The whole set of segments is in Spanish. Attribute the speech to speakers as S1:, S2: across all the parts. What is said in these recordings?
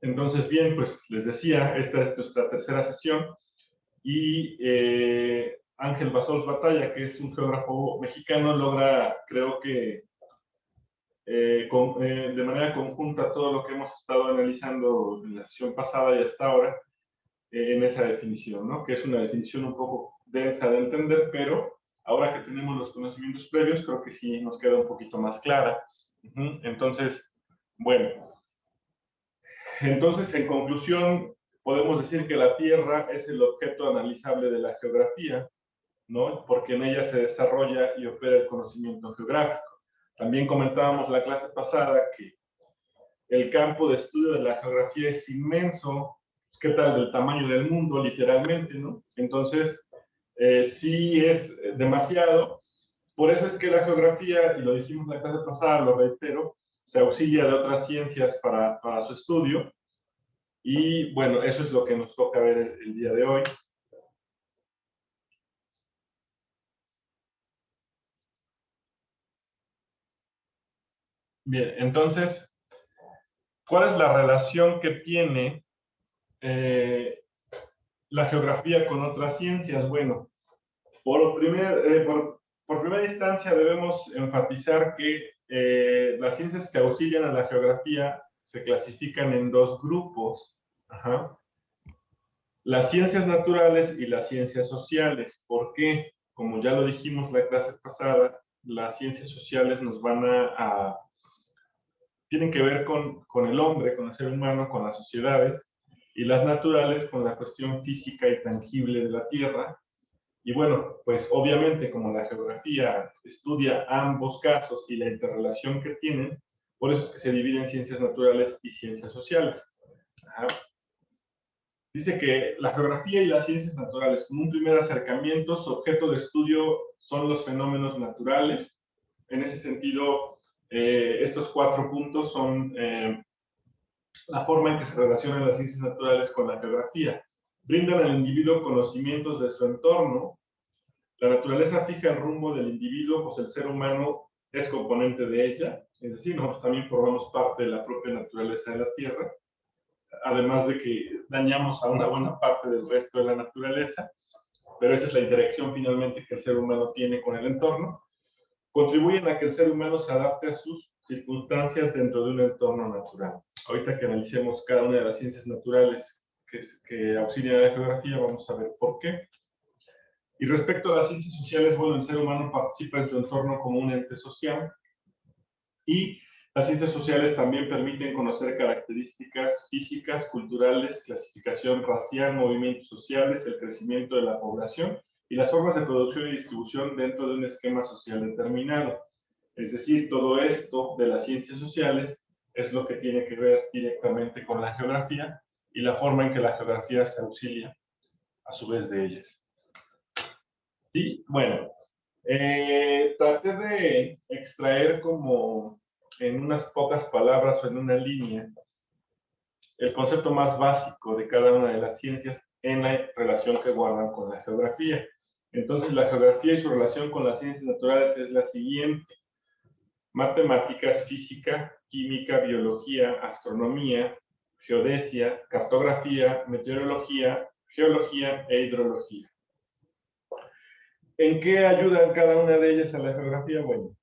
S1: Entonces, bien, pues les decía, esta es nuestra tercera sesión y Ángel Bassols Batalla, que es un geógrafo mexicano, logra, creo que de manera conjunta todo lo que hemos estado analizando en la sesión pasada y hasta ahora en esa definición, ¿no? Que es una definición un poco densa de entender, pero ahora que tenemos los conocimientos previos, creo que sí nos queda un poquito más clara. Entonces, bueno, entonces en conclusión, podemos decir que la Tierra es el objeto analizable de la geografía, ¿no? Porque en ella se desarrolla y opera el conocimiento geográfico. También comentábamos la clase pasada que el campo de estudio de la geografía es inmenso, ¿qué tal? Del tamaño del mundo, literalmente, ¿no? Entonces, sí es demasiado. Por eso es que la geografía, y lo dijimos la clase pasada, lo reitero, se auxilia de otras ciencias para su estudio. Y bueno, eso es lo que nos toca ver el día de hoy. Bien, entonces, ¿cuál es la relación que tiene la geografía con otras ciencias? Bueno, por primera instancia debemos enfatizar que las ciencias que auxilian a la geografía se clasifican en dos grupos. Ajá. Las ciencias naturales y las ciencias sociales. ¿Por qué? Como ya lo dijimos la clase pasada, las ciencias sociales nos van tienen que ver con el hombre, con el ser humano, con las sociedades, y las naturales con la cuestión física y tangible de la Tierra. Y bueno, pues obviamente como la geografía estudia ambos casos y la interrelación que tienen, por eso es que se divide en ciencias naturales y ciencias sociales. Ajá. Dice que la geografía y las ciencias naturales, como un primer acercamiento, su objeto de estudio son los fenómenos naturales. En ese sentido, estos 4 puntos son la forma en que se relacionan las ciencias naturales con la geografía. Brindan al individuo conocimientos de su entorno. La naturaleza fija el rumbo del individuo, pues el ser humano es componente de ella, es decir, nosotros también formamos parte de la propia naturaleza de la Tierra, además de que dañamos a una buena parte del resto de la naturaleza, pero esa es la interacción finalmente que el ser humano tiene con el entorno. Contribuyen a que el ser humano se adapte a sus circunstancias dentro de un entorno natural. Ahorita que analicemos cada una de las ciencias naturales que auxilian a la geografía, vamos a ver por qué. Y respecto a las ciencias sociales, bueno, el ser humano participa en su entorno como un ente social y las ciencias sociales también permiten conocer características físicas, culturales, clasificación racial, movimientos sociales, el crecimiento de la población y las formas de producción y distribución dentro de un esquema social determinado. Es decir, todo esto de las ciencias sociales es lo que tiene que ver directamente con la geografía y la forma en que la geografía se auxilia a su vez de ellas. Sí, bueno, traté de extraer como en unas pocas palabras o en una línea el concepto más básico de cada una de las ciencias en la relación que guardan con la geografía. Entonces, la geografía y su relación con las ciencias naturales es la siguiente: matemáticas, física, química, biología, astronomía, geodesia, cartografía, meteorología, geología e hidrología. ¿En qué ayudan cada una de ellas a la geografía? Bueno,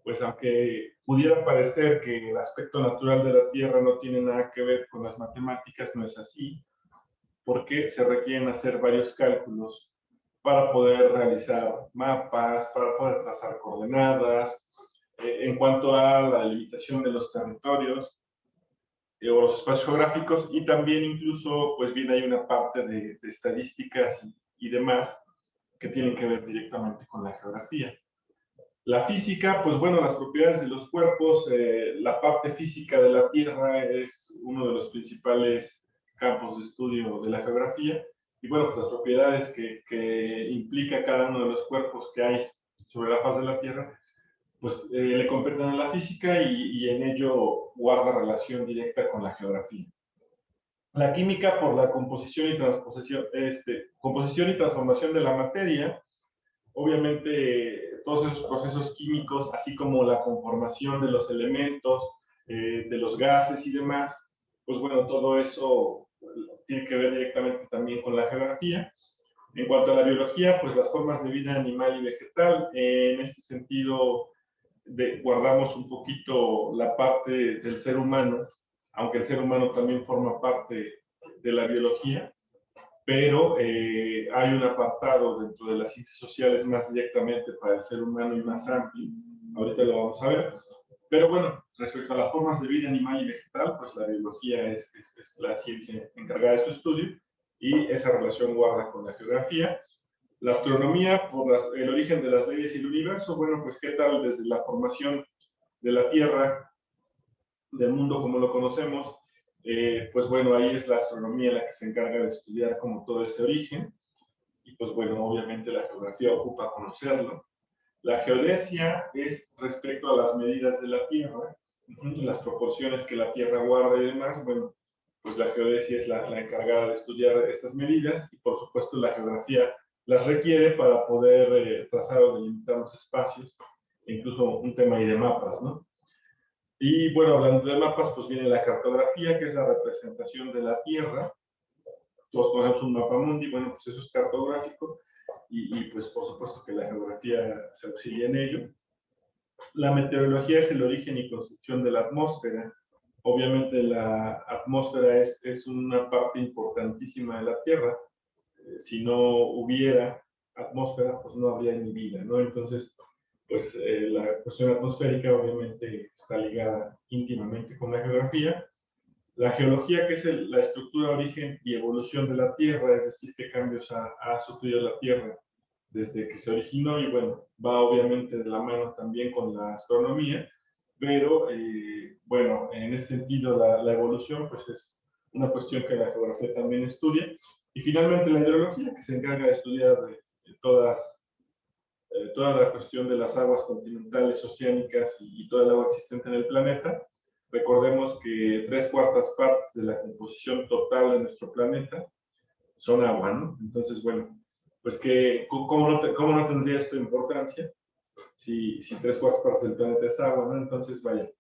S1: pues aunque pudiera parecer que el aspecto natural de la Tierra no tiene nada que ver con las matemáticas, no es así, porque se requieren hacer varios cálculos para poder realizar mapas, para poder trazar coordenadas, en cuanto a la limitación de los territorios o los espacios geográficos, y también incluso, pues bien, hay una parte de estadísticas y demás que tienen que ver directamente con la geografía. La física, pues bueno, las propiedades de los cuerpos, la parte física de la Tierra es uno de los principales campos de estudio de la geografía. Y bueno, pues las propiedades que implica cada uno de los cuerpos que hay sobre la faz de la Tierra, pues le competen a la física y en ello guarda relación directa con la geografía. La química por la composición composición y transformación de la materia. Obviamente, todos esos procesos químicos, así como la conformación de los elementos, de los gases y demás, pues bueno, todo eso tiene que ver directamente también con la geografía. En cuanto a la biología, pues las formas de vida animal y vegetal, en este sentido guardamos un poquito la parte del ser humano, aunque el ser humano también forma parte de la biología, pero hay un apartado dentro de las ciencias sociales más directamente para el ser humano y más amplio. Ahorita lo vamos a ver. Pero bueno, respecto a las formas de vida animal y vegetal, pues la biología es la ciencia encargada de su estudio y esa relación guarda con la geografía. La astronomía, por el origen de las leyes y el universo, bueno, pues qué tal desde la formación de la Tierra, del mundo como lo conocemos, pues bueno, ahí es la astronomía la que se encarga de estudiar como todo ese origen, y pues bueno, obviamente la geografía ocupa conocerlo. La geodesia es respecto a las medidas de la Tierra, las proporciones que la Tierra guarda y demás, bueno, pues la geodesia es la encargada de estudiar estas medidas, y por supuesto la geografía las requiere para poder trazar o delimitar los espacios, incluso un tema ahí de mapas, ¿no? Y bueno, hablando de mapas, pues viene la cartografía, que es la representación de la Tierra. Todos conocemos un mapa mundi, bueno, pues eso es cartográfico, y pues por supuesto que la geografía se auxilia en ello. La meteorología es el origen y construcción de la atmósfera. Obviamente la atmósfera es una parte importantísima de la Tierra. Si no hubiera atmósfera, pues no habría ni vida, ¿no? Entonces, pues la cuestión atmosférica obviamente está ligada íntimamente con la geografía. La geología, que es la estructura, origen y evolución de la Tierra, es decir, qué cambios ha sufrido la Tierra desde que se originó, y bueno, va obviamente de la mano también con la astronomía, pero bueno, en ese sentido la evolución pues es una cuestión que la geografía también estudia. Y finalmente la hidrología, que se encarga de estudiar toda la cuestión de las aguas continentales, oceánicas y toda el agua existente en el planeta. Recordemos que 3/4 partes de la composición total de nuestro planeta son agua, ¿no? Entonces, bueno, pues que, ¿cómo no tendría esto importancia si 3/4 partes del planeta es agua, ¿no? Entonces, vaya,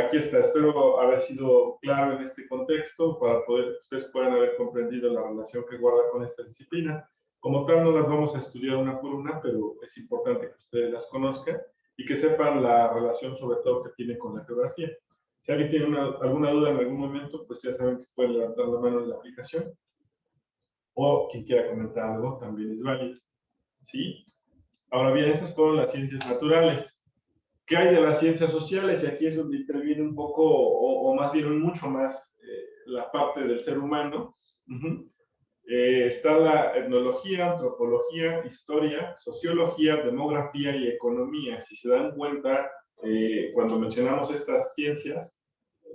S1: aquí está. Espero haber sido claro en este contexto para poder, ustedes puedan haber comprendido la relación que guarda con esta disciplina. Como tal, no las vamos a estudiar una por una, pero es importante que ustedes las conozcan y que sepan la relación sobre todo que tiene con la geografía. Si alguien tiene alguna duda en algún momento, pues ya saben que pueden levantar la mano en la aplicación, o quien quiera comentar algo también es válido, ¿sí? Ahora bien, esas fueron las ciencias naturales. ¿Qué hay de las ciencias sociales? Y aquí es donde interviene un poco, o más bien mucho más, la parte del ser humano. Está la etnología, antropología, historia, sociología, demografía y economía. Si se dan cuenta, cuando mencionamos estas ciencias,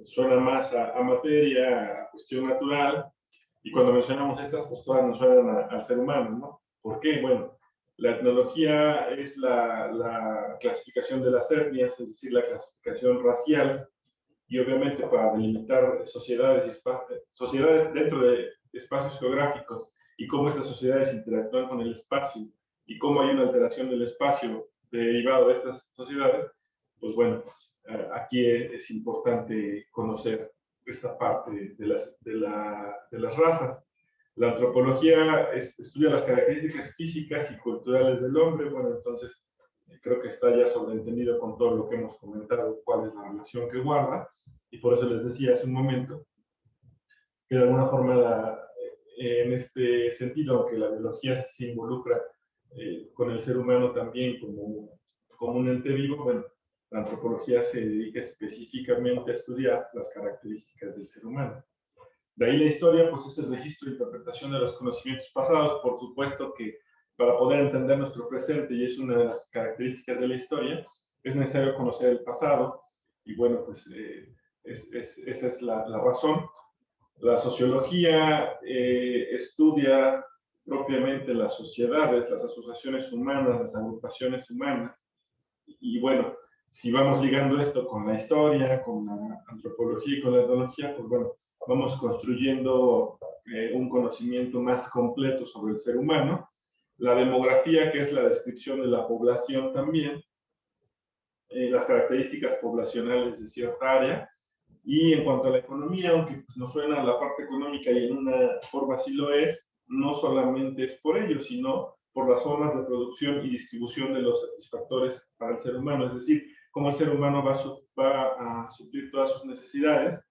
S1: suena más a materia, a cuestión natural, y cuando mencionamos estas, pues todas nos suenan al ser humano, ¿no? ¿Por qué? Bueno, la etnología es la clasificación de las etnias, es decir, la clasificación racial, y obviamente para delimitar sociedades dentro de espacios geográficos y cómo estas sociedades interactúan con el espacio y cómo hay una alteración del espacio derivado de estas sociedades, pues bueno, aquí es importante conocer esta parte de las razas. La antropología estudia las características físicas y culturales del hombre. Bueno, entonces creo que está ya sobreentendido con todo lo que hemos comentado, cuál es la relación que guarda, y por eso les decía hace un momento que de alguna forma en este sentido, aunque la biología sí se involucra con el ser humano también como un ente vivo, bueno, la antropología se dedica específicamente a estudiar las características del ser humano. De ahí la historia, pues es el registro e interpretación de los conocimientos pasados. Por supuesto que para poder entender nuestro presente, y es una de las características de la historia, es necesario conocer el pasado, y bueno, pues esa es la razón. La sociología estudia propiamente las sociedades, las asociaciones humanas, las agrupaciones humanas, y bueno, si vamos ligando esto con la historia, con la antropología y con la etnología, pues bueno, vamos construyendo un conocimiento más completo sobre el ser humano. La demografía, que es la descripción de la población también, las características poblacionales de cierta área, Y en cuanto a la economía, aunque pues, nos suena la parte económica y en una forma sí lo es, no solamente es por ello, sino por las formas de producción y distribución de los satisfactores para el ser humano, es decir, cómo el ser humano va a suplir todas sus necesidades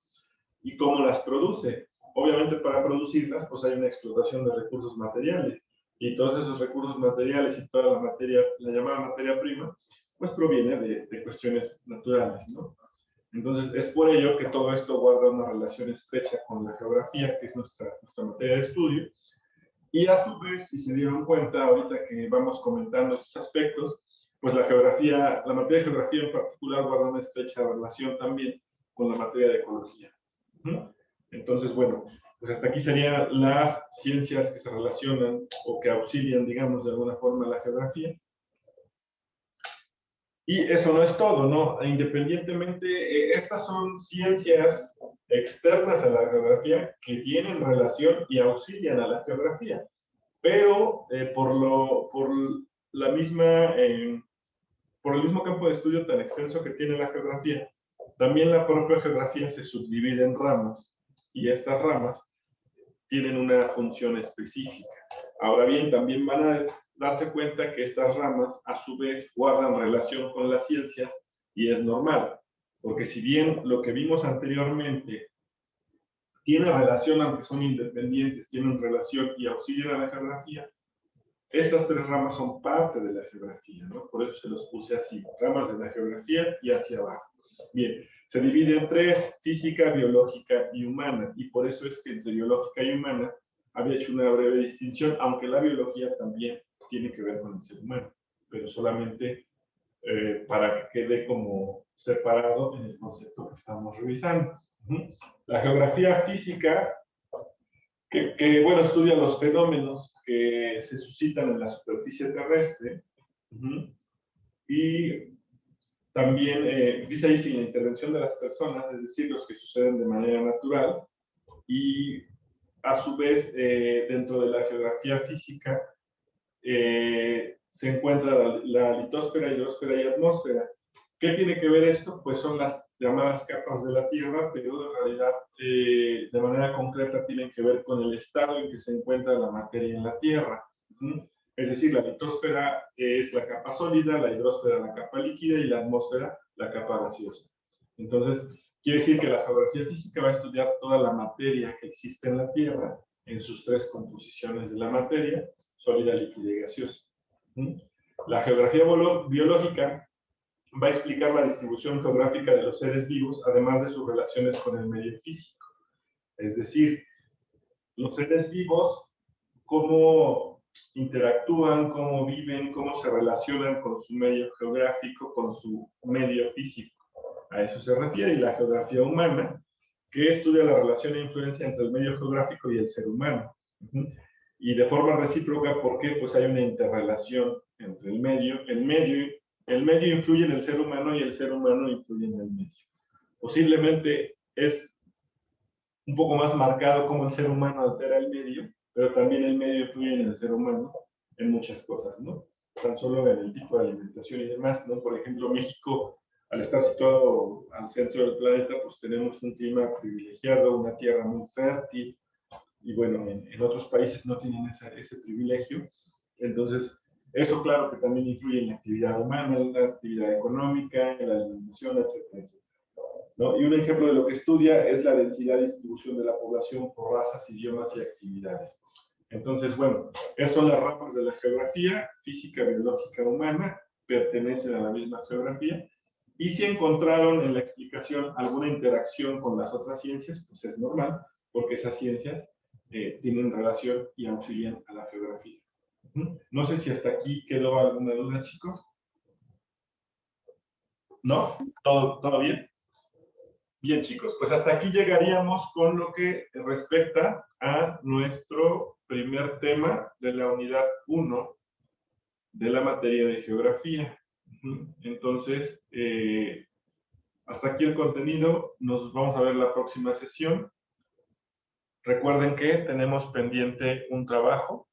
S1: y cómo las produce. Obviamente para producirlas pues hay una explotación de recursos materiales y todos esos recursos materiales y toda la materia, la llamada materia prima, pues proviene de cuestiones naturales, ¿no? Entonces, es por ello que todo esto guarda una relación estrecha con la geografía, que es nuestra materia de estudio. Y a su vez, si se dieron cuenta, ahorita que vamos comentando estos aspectos, pues la geografía, la materia de geografía en particular guarda una estrecha relación también con la materia de ecología. Entonces, bueno, pues hasta aquí serían las ciencias que se relacionan o que auxilian, digamos, de alguna forma a la geografía. Y eso no es todo, ¿no? Independientemente, estas son ciencias externas a la geografía que tienen relación y auxilian a la geografía, pero por la misma, por el mismo campo de estudio tan extenso que tiene la geografía, también la propia geografía se subdivide en ramas y estas ramas tienen una función específica. Ahora bien, también van a darse cuenta que estas ramas a su vez guardan relación con las ciencias y es normal, porque si bien lo que vimos anteriormente tiene relación, aunque son independientes, tienen relación y auxilian a la geografía, estas tres ramas son parte de la geografía, ¿no? Por eso se los puse así, ramas de la geografía y hacia abajo. Bien, se divide en tres, física, biológica y humana, y por eso es que entre biológica y humana había hecho una breve distinción, aunque la biología también tiene que ver con el ser humano, pero solamente para que quede como separado en el concepto que estamos revisando. La geografía física bueno, estudia los fenómenos que se suscitan en la superficie terrestre y también dice ahí sin la intervención de las personas, es decir, los que suceden de manera natural y a su vez dentro de la geografía física se encuentra la litosfera, hidrosfera y atmósfera. ¿Qué tiene que ver esto? Pues son las llamadas capas de la Tierra, pero en realidad de manera concreta tienen que ver con el estado en que se encuentra la materia en la Tierra. Es decir, la litosfera es la capa sólida, la hidrosfera la capa líquida y la atmósfera la capa gaseosa. Entonces, quiere decir que la geografía física va a estudiar toda la materia que existe en la Tierra en sus tres composiciones de la materia, sólida, líquida y gaseosa. La geografía biológica va a explicar la distribución geográfica de los seres vivos, además de sus relaciones con el medio físico. Es decir, los seres vivos, cómo interactúan, cómo viven, cómo se relacionan con su medio geográfico, con su medio físico. A eso se refiere. Y la geografía humana, que estudia la relación e influencia entre el medio geográfico y el ser humano. Y de forma recíproca, porque pues hay una interrelación entre el medio influye en el ser humano y el ser humano influye en el medio. Posiblemente es un poco más marcado cómo el ser humano altera el medio, pero también el medio influye en el ser humano en muchas cosas, ¿no? Tan solo en el tipo de alimentación y demás, ¿no? Por ejemplo, México, al estar situado al centro del planeta, pues tenemos un clima privilegiado, una tierra muy fértil, y bueno, en otros países no tienen ese privilegio. Entonces, eso claro que también influye en la actividad humana, en la actividad económica, en la alimentación, etcétera, etcétera. ¿No? Y un ejemplo de lo que estudia es la densidad y distribución de la población por razas, idiomas y actividades. Entonces, bueno, esas son las ramas de la geografía, física, biológica, humana, pertenecen a la misma geografía, y si encontraron en la explicación alguna interacción con las otras ciencias, pues es normal, porque esas ciencias tienen relación y auxilian a la geografía. No sé si hasta aquí quedó alguna duda, chicos. ¿No? ¿Todo bien? Bien, chicos, pues hasta aquí llegaríamos con lo que respecta a nuestro primer tema de la unidad 1 de la materia de geografía. Entonces, hasta aquí el contenido. Nos vamos a ver la próxima sesión. Recuerden que tenemos pendiente un trabajo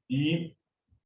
S1: y